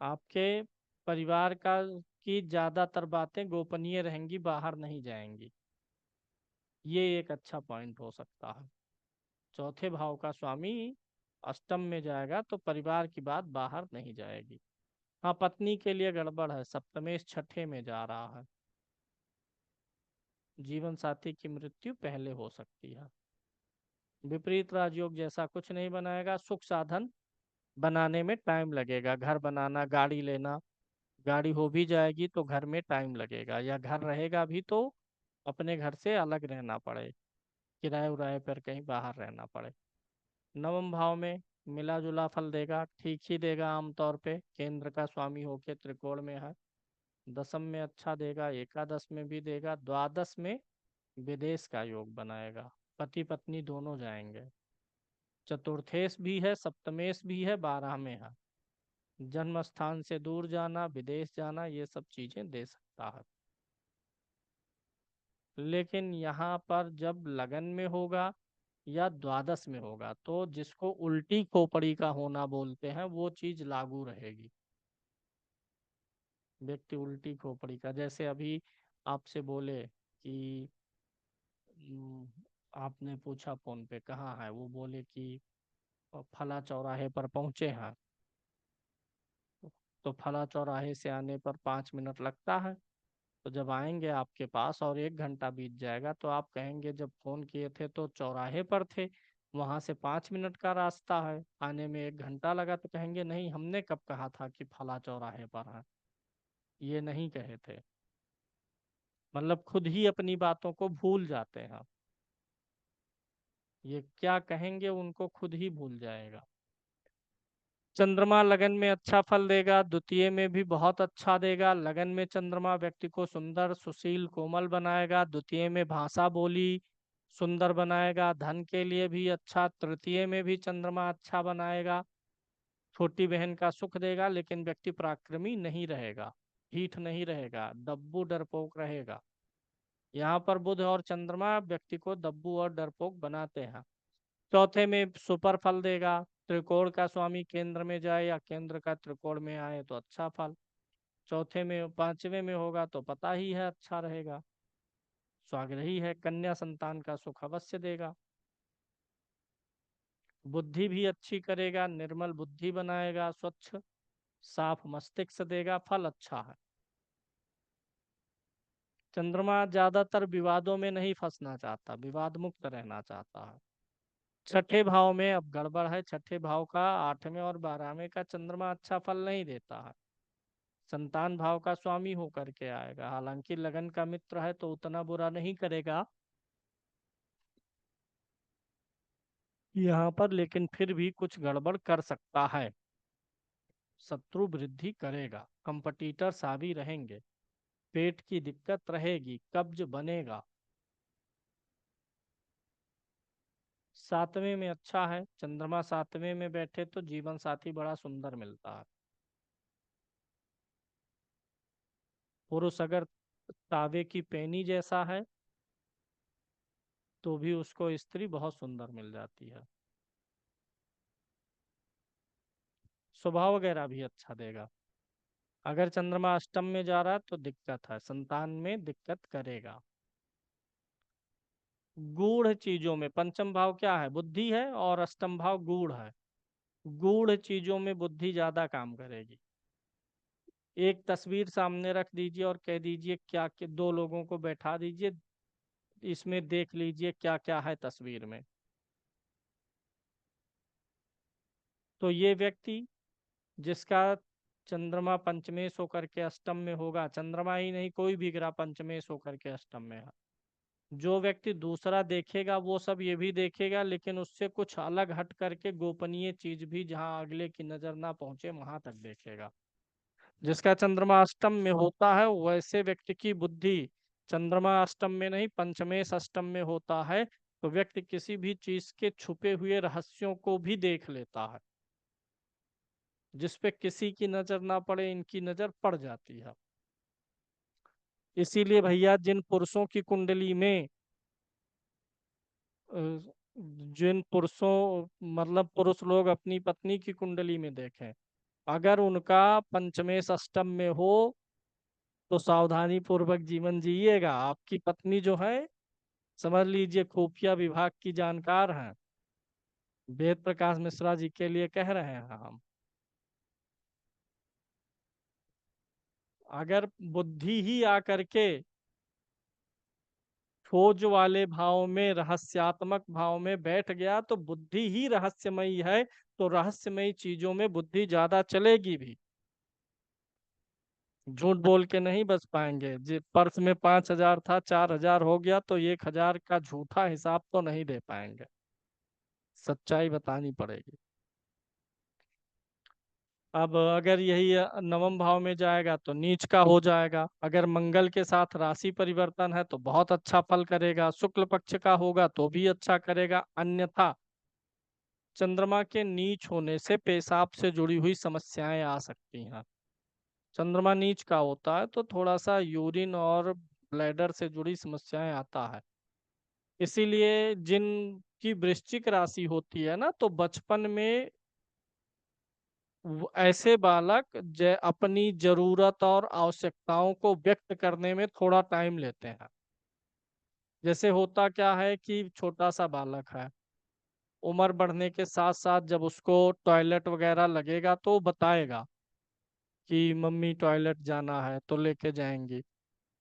आपके परिवार का की ज्यादातर बातें गोपनीय रहेंगी, बाहर नहीं जाएंगी। ये एक अच्छा पॉइंट हो सकता है। चौथे भाव का स्वामी अष्टम में जाएगा तो परिवार की बात बाहर नहीं जाएगी। हाँ, पत्नी के लिए गड़बड़ है, सप्तमेश छठे में जा रहा है, जीवन साथी की मृत्यु पहले हो सकती है। विपरीत राजयोग जैसा कुछ नहीं बनाएगा, सुख साधन बनाने में टाइम लगेगा, घर बनाना, गाड़ी लेना, गाड़ी हो भी जाएगी तो घर में टाइम लगेगा, या घर रहेगा भी तो अपने घर से अलग रहना पड़े, किराए उराए पर कहीं बाहर रहना पड़े। नवम भाव में मिला जुला फल देगा, ठीक ही देगा आमतौर पे, केंद्र का स्वामी होके त्रिकोण में है। दसम में अच्छा देगा, एकादश में भी देगा, द्वादश में विदेश का योग बनाएगा, पति पत्नी दोनों जाएंगे। चतुर्थेश भी है, सप्तमेश भी है, 12 में है, जन्म स्थान से दूर जाना, विदेश जाना, ये सब चीजें दे सकता है। लेकिन यहाँ पर जब लगन में होगा या द्वादश में होगा तो जिसको उल्टी खोपड़ी का होना बोलते हैं वो चीज लागू रहेगी। व्यक्ति उल्टी खोपड़ी का, जैसे अभी आपसे बोले कि "हम्म, आपने पूछा फोन पे कहाँ है, वो बोले कि फला चौराहे पर पहुंचे हैं, तो फला चौराहे से आने पर 5 मिनट लगता है, तो जब आएंगे आपके पास और 1 घंटा बीत जाएगा तो आप कहेंगे जब फोन किए थे तो चौराहे पर थे, वहां से 5 मिनट का रास्ता है, आने में 1 घंटा लगा, तो कहेंगे नहीं हमने कब कहा था कि फला चौराहे पर है, ये नहीं कहे थे। मतलब खुद ही अपनी बातों को भूल जाते हैं, ये क्या कहेंगे उनको खुद ही भूल जाएगा। चंद्रमा लगन में अच्छा फल देगा, द्वितीय में भी बहुत अच्छा देगा। लगन में चंद्रमा व्यक्ति को सुंदर सुशील कोमल बनाएगा, द्वितीय में भाषा बोली सुंदर बनाएगा, धन के लिए भी अच्छा, तृतीय में भी चंद्रमा अच्छा बनाएगा। छोटी बहन का सुख देगा, लेकिन व्यक्ति पराक्रमी नहीं रहेगा, ढीठ नहीं रहेगा, दब्बू डरपोक रहेगा। यहाँ पर बुध और चंद्रमा व्यक्ति को दब्बू और डरपोक बनाते हैं। चौथे में सुपर फल देगा, त्रिकोण का स्वामी केंद्र में जाए या केंद्र का त्रिकोण में आए तो अच्छा फल। चौथे में पांचवे में होगा तो पता ही है अच्छा रहेगा, स्वाग्रही है, कन्या संतान का सुख अवश्य देगा। बुद्धि भी अच्छी करेगा, निर्मल बुद्धि बनाएगा, स्वच्छ साफ मस्तिष्क देगा, फल अच्छा है। चंद्रमा ज्यादातर विवादों में नहीं फंसना चाहता, विवाद मुक्त रहना चाहता है। छठे भाव में अब गड़बड़ है, छठे भाव का 8वें और 12वें का चंद्रमा अच्छा फल नहीं देता है, संतान भाव का स्वामी होकर के आएगा, हालांकि लगन का मित्र है तो उतना बुरा नहीं करेगा यहाँ पर, लेकिन फिर भी कुछ गड़बड़ कर सकता है। शत्रु वृद्धि करेगा, कंपटीटर्स हावी रहेंगे, पेट की दिक्कत रहेगी, कब्ज बनेगा। 7वें में अच्छा है, चंद्रमा 7वें में बैठे तो जीवन साथी बड़ा सुंदर मिलता है। पुरुष अगर तावे की पैनी जैसा है तो भी उसको स्त्री बहुत सुंदर मिल जाती है। स्वभाव वगैरह भी अच्छा देगा। अगर चंद्रमा अष्टम में जा रहा है तो दिक्कत है, संतान में दिक्कत करेगा। गूढ़ चीजों में, पंचम भाव क्या है, बुद्धि है, और अष्टम भाव गूढ़ है। गूढ़ चीजों में बुद्धि ज्यादा काम करेगी। एक तस्वीर सामने रख दीजिए और कह दीजिए क्या, कि दो लोगों को बैठा दीजिए, इसमें देख लीजिए क्या क्या है तस्वीर में, तो ये व्यक्ति जिसका चंद्रमा पंचमेश होकर के अष्टम में होगा, चंद्रमा ही नहीं कोई भी ग्रह पंचमेश होकर के अष्टम में है, जो व्यक्ति दूसरा देखेगा वो सब ये भी देखेगा, लेकिन उससे कुछ अलग हट करके गोपनीय चीज भी जहां अगले की नजर ना पहुंचे वहां तक देखेगा। जिसका चंद्रमा अष्टम में होता है वैसे व्यक्ति की बुद्धि, चंद्रमा अष्टम में नहीं पंचमेश अष्टम में होता है तो व्यक्ति किसी भी चीज के छुपे हुए रहस्यों को भी देख लेता है, जिसपे किसी की नजर ना पड़े इनकी नजर पड़ जाती है। इसीलिए भैया जिन पुरुषों की कुंडली में अ, जिन पुरुषों, मतलब पुरुष लोग अपनी पत्नी की कुंडली में देखें, अगर उनका पंचमेश अष्टम में हो तो सावधानी पूर्वक जीवन जिएगा। आपकी पत्नी जो है समझ लीजिए खुफिया विभाग की जानकार हैं, वेद प्रकाश मिश्रा जी के लिए कह रहे हैं हम। अगर बुद्धि ही आकर के खोज वाले भाव में, रहस्यात्मक भाव में बैठ गया, तो बुद्धि ही रहस्यमयी है, तो रहस्यमयी चीजों में बुद्धि ज्यादा चलेगी भी। झूठ बोल के नहीं बच पाएंगे जी। पर्स में 5,000 था, 4,000 हो गया, तो 1,000 का झूठा हिसाब तो नहीं दे पाएंगे, सच्चाई बतानी पड़ेगी। अब अगर यही नवम भाव में जाएगा तो नीच का हो जाएगा। अगर मंगल के साथ राशि परिवर्तन है तो बहुत अच्छा फल करेगा, शुक्ल पक्ष का होगा तो भी अच्छा करेगा। अन्यथा चंद्रमा के नीच होने से पेशाब से जुड़ी हुई समस्याएं आ सकती हैं। चंद्रमा नीच का होता है तो थोड़ा सा यूरिन और ब्लैडर से जुड़ी समस्याएं आता है। इसीलिए जिनकी वृश्चिक राशि होती है ना, तो बचपन में ऐसे बालक अपनी जरूरत और आवश्यकताओं को व्यक्त करने में थोड़ा टाइम लेते हैं। जैसे होता क्या है कि छोटा सा बालक है, उम्र बढ़ने के साथ साथ जब उसको टॉयलेट वगैरह लगेगा तो बताएगा कि मम्मी टॉयलेट जाना है, तो लेके जाएंगी।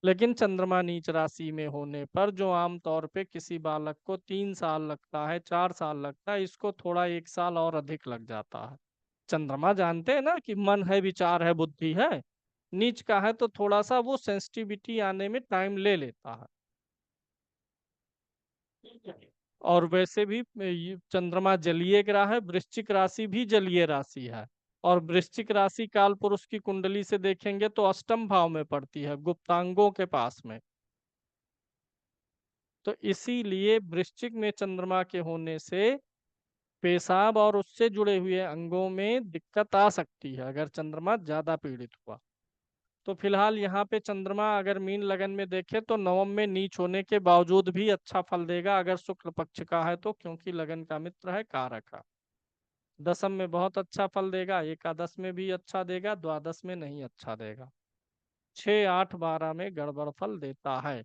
लेकिन चंद्रमा नीच राशि में होने पर जो आमतौर पे किसी बालक को 3 साल लगता है, 4 साल लगता है, इसको थोड़ा 1 साल और अधिक लग जाता है। चंद्रमा जानते हैं ना कि मन है, विचार है, बुद्धि है। नीच का है तो थोड़ा सा वो सेंसिटिविटी आने में टाइम ले लेता है। और वैसे भी ये चंद्रमा जलीय ग्रह है, वृश्चिक राशि भी जलीय राशि है। और वृश्चिक राशि काल पुरुष की कुंडली से देखेंगे तो अष्टम भाव में पड़ती है, गुप्तांगों के पास में। तो इसीलिए वृश्चिक में चंद्रमा के होने से पेशाब और उससे जुड़े हुए अंगों में दिक्कत आ सकती है, अगर चंद्रमा ज्यादा पीड़ित हुआ। तो फिलहाल यहाँ पे चंद्रमा अगर मीन लगन में देखे तो नवम में नीच होने के बावजूद भी अच्छा फल देगा, अगर शुक्ल पक्ष का है तो, क्योंकि लगन का मित्र है, कारक है। दसम में बहुत अच्छा फल देगा, एकादश में भी अच्छा देगा, द्वादश में नहीं अच्छा देगा। 6, 8, 12 में गड़बड़ फल देता है।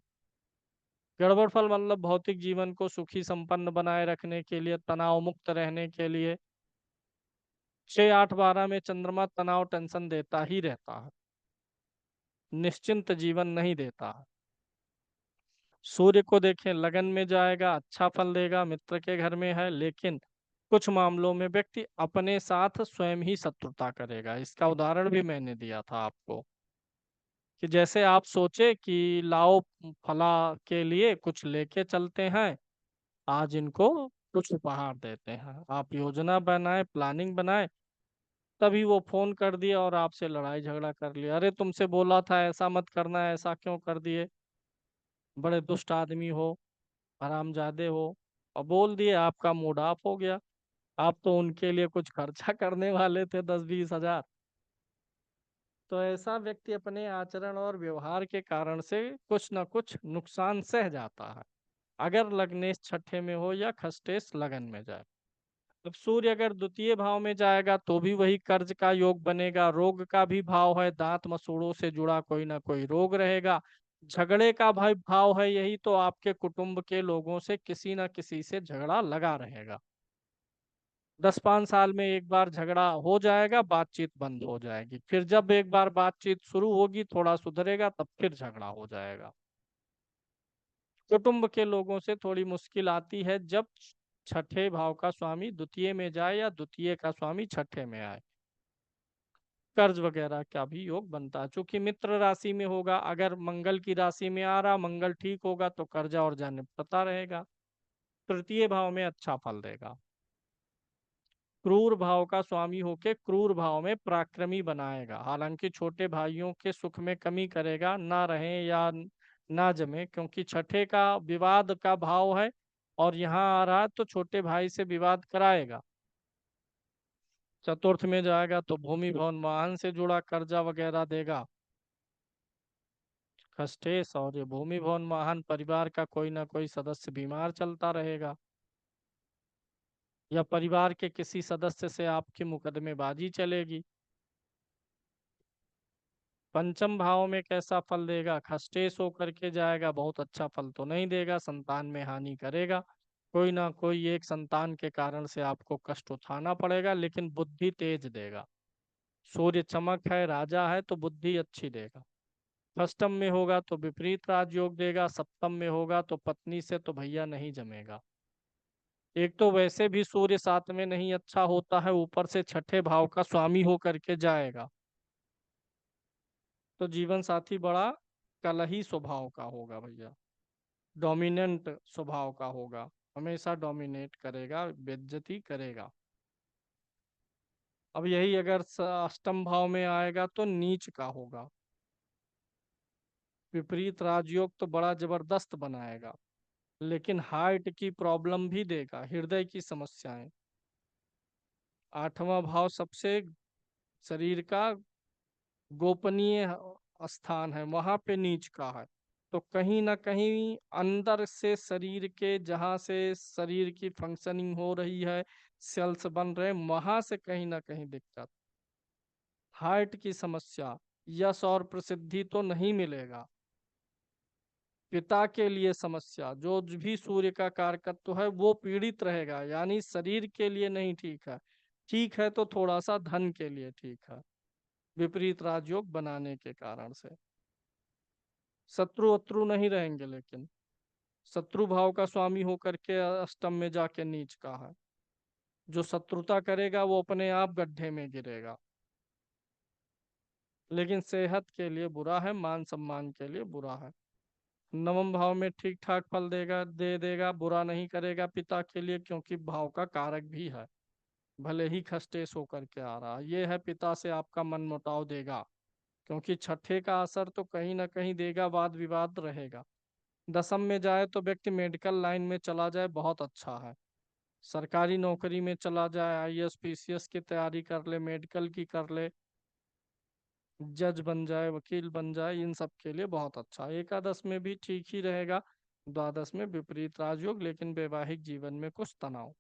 गड़बड़ फल मतलब भौतिक जीवन को सुखी संपन्न बनाए रखने के लिए, तनाव मुक्त रहने के लिए। 6, 8, 12 में चंद्रमा तनाव टेंशन देता ही रहता है, निश्चिंत जीवन नहीं देता है। सूर्य को देखें, लगन में जाएगा, अच्छा फल देगा, मित्र के घर में है, लेकिन कुछ मामलों में व्यक्ति अपने साथ स्वयं ही शत्रुता करेगा। इसका उदाहरण भी मैंने दिया था आपको, कि जैसे आप सोचे कि लाओ फला के लिए कुछ लेके चलते हैं, आज इनको कुछ उपहार देते हैं। आप योजना बनाए, प्लानिंग बनाए, तभी वो फोन कर दिए और आपसे लड़ाई झगड़ा कर लिया। अरे तुमसे बोला था ऐसा मत करना, ऐसा क्यों कर दिए, बड़े दुष्ट आदमी हो, हरामजादे हो। और बोल दिए, आपका मूड ऑफ हो गया। आप तो उनके लिए कुछ खर्चा करने वाले थे 10-20 हजार। तो ऐसा व्यक्ति अपने आचरण और व्यवहार के कारण से कुछ न कुछ नुकसान सह जाता है, अगर लग्नेश छठे में हो या खष्टेश लगन में जाए। अब सूर्य अगर द्वितीय भाव में जाएगा तो भी वही कर्ज का योग बनेगा, रोग का भी भाव है, दांत मसूड़ों से जुड़ा कोई ना कोई रोग रहेगा। झगड़े का भाई भाव है यही, तो आपके कुटुंब के लोगों से किसी ना किसी से झगड़ा लगा रहेगा। 10-5 साल में एक बार झगड़ा हो जाएगा, बातचीत बंद हो जाएगी, फिर जब एक बार बातचीत शुरू होगी, थोड़ा सुधरेगा, तब फिर झगड़ा हो जाएगा। कुटुंब के लोगों से थोड़ी मुश्किल आती है जब छठे भाव का स्वामी द्वितीय में जाए या द्वितीय का स्वामी छठे में आए। कर्ज वगैरह का भी योग बनता है, चूंकि मित्र राशि में होगा। अगर मंगल की राशि में आ रहा, मंगल ठीक होगा तो कर्जा और जाने पता रहेगा। तृतीय भाव में अच्छा फल देगा। क्रूर भाव का स्वामी होके क्रूर भाव में पराक्रमी बनाएगा, हालांकि छोटे भाइयों के सुख में कमी करेगा, ना रहे या ना जमे, क्योंकि छठे का विवाद का भाव है और यहाँ आ रहा है तो छोटे भाई से विवाद कराएगा। चतुर्थ में जाएगा तो भूमि भवन वाहन से जुड़ा कर्जा वगैरह देगा, खष्टेश। और ये भूमि भवन वाहन, परिवार का कोई ना कोई सदस्य बीमार चलता रहेगा, या परिवार के किसी सदस्य से आपकी मुकदमेबाजी चलेगी। पंचम भाव में कैसा फल देगा, खष्टेश होकर के जाएगा, बहुत अच्छा फल तो नहीं देगा, संतान में हानि करेगा। कोई ना कोई एक संतान के कारण से आपको कष्ट उठाना पड़ेगा, लेकिन बुद्धि तेज देगा। सूर्य चमक है, राजा है, तो बुद्धि अच्छी देगा। अष्टम में होगा तो विपरीत राजयोग देगा, सप्तम में होगा तो पत्नी से तो भैया नहीं जमेगा। एक तो वैसे भी सूर्य साथ में नहीं अच्छा होता है, ऊपर से छठे भाव का स्वामी हो करके जाएगा, तो जीवन साथी बड़ा कलही स्वभाव का होगा भैया। डोमिनेंट स्वभाव का होगा, हमेशा डोमिनेट करेगा, बेइज्जती करेगा। अब यही अगर अष्टम भाव में आएगा तो नीच का होगा। विपरीत राजयोग तो बड़ा जबरदस्त बनाएगा, लेकिन हार्ट की प्रॉब्लम भी देगा, हृदय की समस्याएं। आठवां भाव सबसे शरीर का गोपनीय स्थान है, वहां पे नीच का है। तो कहीं ना कहीं अंदर से शरीर के, जहां से शरीर की फंक्शनिंग हो रही है, सेल्स बन रहे हैं, वहां से कहीं ना कहीं दिक्कत। हार्ट की समस्या, यश और प्रसिद्धि तो नहीं मिलेगा। पिता के लिए समस्या, जो भी सूर्य का कारकत्व है वो पीड़ित रहेगा, यानी शरीर के लिए नहीं ठीक है। ठीक है तो थोड़ा सा धन के लिए ठीक है, विपरीत राजयोग बनाने के कारण से। शत्रु अत्रु नहीं रहेंगे, लेकिन शत्रु भाव का स्वामी होकर के अष्टम में जाके नीच का है। जो शत्रुता करेगा वो अपने आप गड्ढे में गिरेगा। लेकिन सेहत के लिए बुरा है, मान सम्मान के लिए बुरा है। नवम भाव में ठीक ठाक फल देगा, दे देगा, बुरा नहीं करेगा पिता के लिए, क्योंकि भाव का कारक भी है। भले ही खस्टेश होकर के आ रहा, ये है पिता से आपका मन मुटाव देगा, क्योंकि छठे का असर तो कहीं ना कहीं देगा, वाद विवाद रहेगा। दसम में जाए तो व्यक्ति मेडिकल लाइन में चला जाए, बहुत अच्छा है। सरकारी नौकरी में चला जाए, आईएएस पीसीएस की तैयारी कर ले, मेडिकल की कर ले, जज बन जाए, वकील बन जाए, इन सब के लिए बहुत अच्छा। एकादश में भी ठीक ही रहेगा। द्वादश में विपरीत राजयोग, लेकिन वैवाहिक जीवन में कुछ तनाव।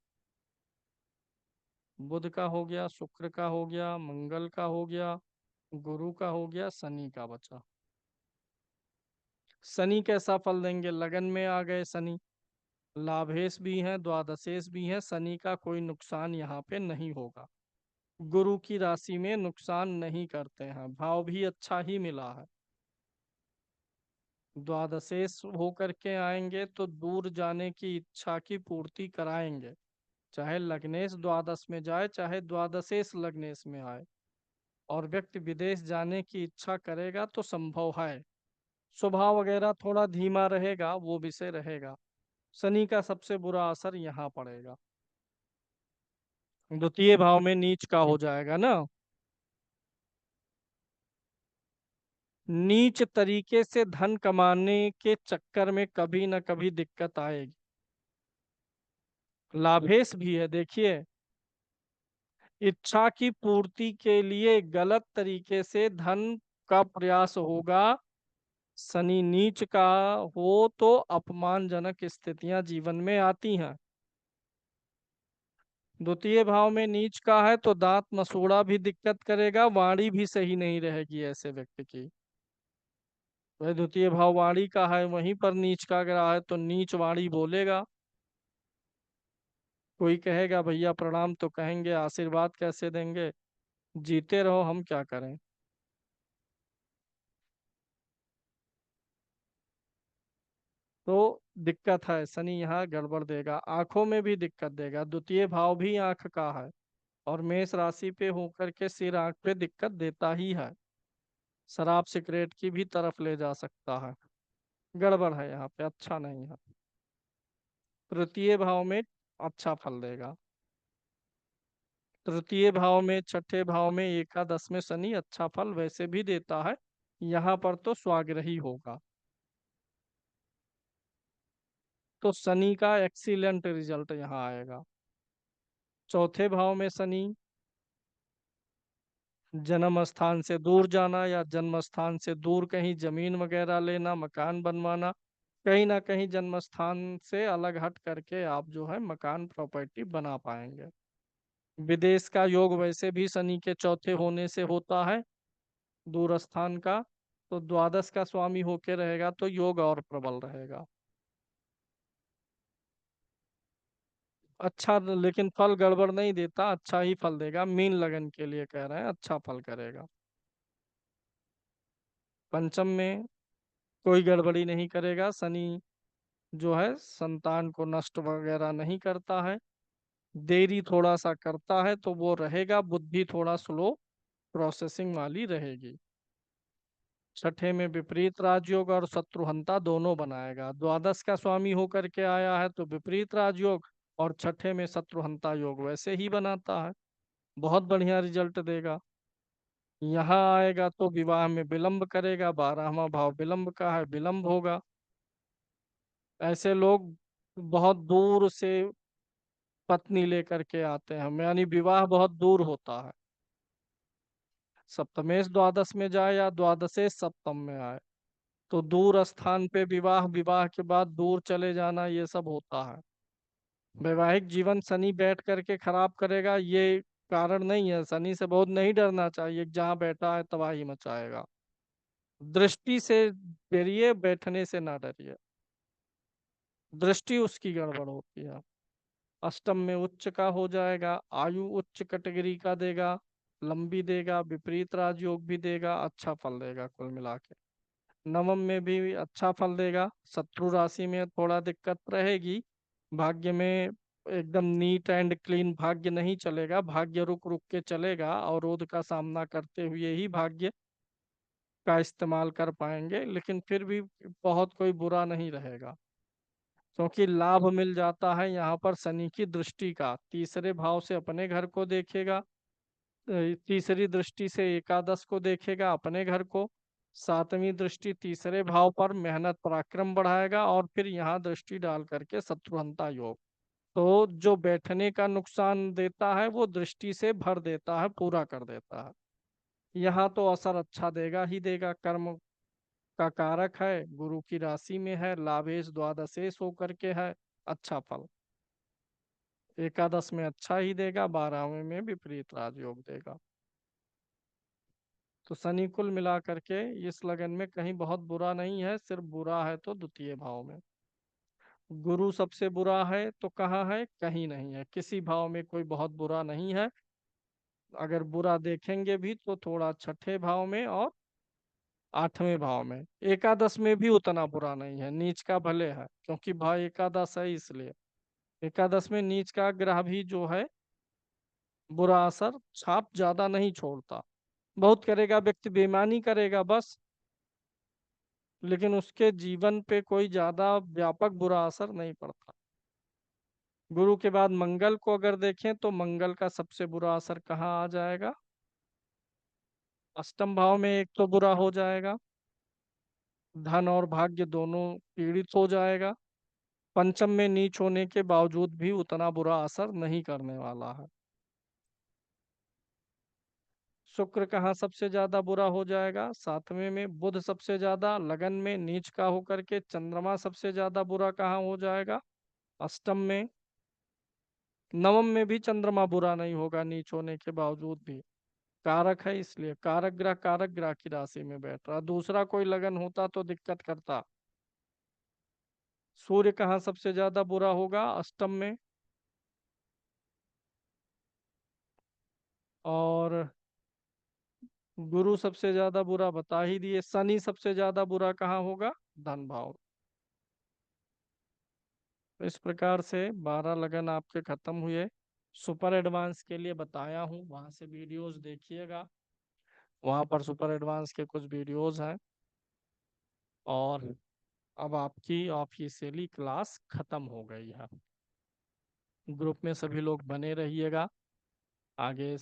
बुध का हो गया, शुक्र का हो गया, मंगल का हो गया, गुरु का हो गया, शनि का बचा। शनि कैसा फल देंगे? लगन में आ गए शनि, लाभेश भी हैं, द्वादशेश भी हैं, शनि का कोई नुकसान यहाँ पे नहीं होगा। गुरु की राशि में नुकसान नहीं करते हैं, भाव भी अच्छा ही मिला है। द्वादशेश होकर के आएंगे तो दूर जाने की इच्छा की पूर्ति कराएंगे, चाहे लग्नेश द्वादश में जाए, चाहे द्वादशेश लग्नेश में आए। और व्यक्ति विदेश जाने की इच्छा करेगा तो संभव है। स्वभाव वगैरह थोड़ा धीमा रहेगा, वो विषय रहेगा। शनि का सबसे बुरा असर यहाँ पड़ेगा। द्वितीय भाव में नीच का हो जाएगा ना। नीच तरीके से धन कमाने के चक्कर में कभी ना कभी दिक्कत आएगी। लाभेश भी है, देखिए, इच्छा की पूर्ति के लिए गलत तरीके से धन का प्रयास होगा। शनि नीच का हो तो अपमानजनक स्थितियां जीवन में आती हैं। द्वितीय भाव में नीच का है तो दांत मसूड़ा भी दिक्कत करेगा, वाणी भी सही नहीं रहेगी ऐसे व्यक्ति की। वह द्वितीय भाव वाणी का है, वहीं पर नीच का ग्रह है तो नीच वाणी बोलेगा। कोई कहेगा भैया प्रणाम तो कहेंगे, आशीर्वाद कैसे देंगे? जीते रहो, हम क्या करें। तो दिक्कत है, शनि यहाँ गड़बड़ देगा, आंखों में भी दिक्कत देगा। द्वितीय भाव भी आंख का है, और मेष राशि पे होकर के सिर आंख पे दिक्कत देता ही है। शराब सिगरेट की भी तरफ ले जा सकता है। गड़बड़ है यहाँ पे, अच्छा नहीं है। तृतीय भाव में अच्छा फल देगा। तृतीय भाव में, छठे भाव में, एकादश में शनि अच्छा फल वैसे भी देता है, यहाँ पर तो स्वाग्रही होगा। तो शनि का एक्सीलेंट रिजल्ट यहाँ आएगा। चौथे भाव में शनि, जन्म स्थान से दूर जाना, या जन्म स्थान से दूर कहीं जमीन वगैरह लेना, मकान बनवाना। कहीं ना कहीं जन्म स्थान से अलग हट करके आप जो है मकान प्रॉपर्टी बना पाएंगे। विदेश का योग वैसे भी शनि के चौथे होने से होता है, दूर स्थान का। तो द्वादश का स्वामी होके रहेगा तो योग और प्रबल रहेगा। अच्छा, लेकिन फल गड़बड़ नहीं देता, अच्छा ही फल देगा, मीन लगन के लिए कह रहे हैं, अच्छा फल करेगा। पंचम में कोई गड़बड़ी नहीं करेगा, शनि जो है संतान को नष्ट वगैरह नहीं करता है। देरी थोड़ा सा करता है तो वो रहेगा, बुद्धि थोड़ा स्लो प्रोसेसिंग वाली रहेगी। छठे में विपरीत राजयोग और शत्रुहंता दोनों बनाएगा, द्वादश का स्वामी होकर के आया है तो विपरीत राजयोग, और छठे में शत्रुहंता योग वैसे ही बनाता है, बहुत बढ़िया रिजल्ट देगा। यहाँ आएगा तो विवाह में विलंब करेगा, 12वां भाव विलंब का है, विलंब होगा। ऐसे लोग बहुत दूर से पत्नी लेकर के आते हैं, यानी विवाह बहुत दूर होता है। सप्तमेश द्वादश में जाए या द्वादशेश सप्तम में आए तो दूर स्थान पे विवाह, विवाह के बाद दूर चले जाना, ये सब होता है। वैवाहिक जीवन शनि बैठ करके खराब करेगा, ये कारण नहीं है, शनि से बहुत नहीं डरना चाहिए, जहां बैठा है तबाही मचाएगा। दृष्टि से डरिए, बैठने से ना डरिए, दृष्टि उसकी गड़बड़ होती है। अष्टम में उच्च का हो जाएगा, आयु उच्च कैटेगरी का देगा, लंबी देगा, विपरीत राजयोग भी देगा, अच्छा फल देगा कुल मिला के। नवम में भी अच्छा फल देगा, शत्रु राशि में थोड़ा दिक्कत रहेगी, भाग्य में एकदम नीट एंड क्लीन भाग्य नहीं चलेगा, भाग्य रुक रुक के चलेगा, अवरोध का सामना करते हुए ही भाग्य का इस्तेमाल कर पाएंगे, लेकिन फिर भी बहुत कोई बुरा नहीं रहेगा, क्योंकि लाभ मिल जाता है यहाँ पर शनि की दृष्टि का, तीसरे भाव से अपने घर को देखेगा, तीसरी दृष्टि से एकादश को देखेगा अपने घर को, सातवीं दृष्टि तीसरे भाव पर मेहनत पराक्रम बढ़ाएगा, और फिर यहाँ दृष्टि डाल करके शत्रुहंता योग। तो जो बैठने का नुकसान देता है वो दृष्टि से भर देता है, पूरा कर देता है। यहाँ तो असर अच्छा देगा ही देगा, कर्म का कारक है, गुरु की राशि में है, लाभेश द्वादशेश होकर के है, अच्छा फल। एकादश में अच्छा ही देगा, 12वें में विपरीत राजयोग देगा। तो शनि कुल मिला करके इस लगन में कहीं बहुत बुरा नहीं है, सिर्फ बुरा है तो द्वितीय भाव में। गुरु सबसे बुरा है तो कहाँ है, कहीं नहीं है, किसी भाव में कोई बहुत बुरा नहीं है। अगर बुरा देखेंगे भी तो थोड़ा छठे भाव में और 8वें भाव में। एकादश में भी उतना बुरा नहीं है, नीच का भले है, क्योंकि भाव एकादश है इसलिए। एकादश में नीच का ग्रह भी जो है बुरा असर छाप ज्यादा नहीं छोड़ता, बहुत करेगा व्यक्ति, बेईमानी करेगा बस, लेकिन उसके जीवन पे कोई ज्यादा व्यापक बुरा असर नहीं पड़ता। गुरु के बाद मंगल को अगर देखें तो मंगल का सबसे बुरा असर कहाँ आ जाएगा, अष्टम भाव में एक तो बुरा हो जाएगा, धन और भाग्य दोनों पीड़ित हो जाएगा। पंचम में नीच होने के बावजूद भी उतना बुरा असर नहीं करने वाला है। शुक्र कहाँ सबसे ज्यादा बुरा हो जाएगा, सातवें में, बुध सबसे ज्यादा लगन में नीच का होकर के, चंद्रमा सबसे ज्यादा बुरा कहाँ हो जाएगा, अष्टम में। नवम में भी चंद्रमा बुरा नहीं होगा नीच होने के बावजूद भी, कारक है इसलिए, कारक ग्रह की राशि में बैठ रहा, दूसरा कोई लगन होता तो दिक्कत करता। सूर्य कहाँ सबसे ज्यादा बुरा होगा, अष्टम में। और गुरु सबसे ज्यादा बुरा बता ही दिए, शनि सबसे ज्यादा बुरा कहाँ होगा, धन भाव। इस प्रकार से 12 लगन आपके खत्म हुए। सुपर एडवांस के लिए बताया हूँ, वहां से वीडियोस देखिएगा, वहां पर सुपर एडवांस के कुछ वीडियोस हैं। और अब आपकी ऑफिशियली क्लास खत्म हो गई है, ग्रुप में सभी लोग बने रहिएगा, आगे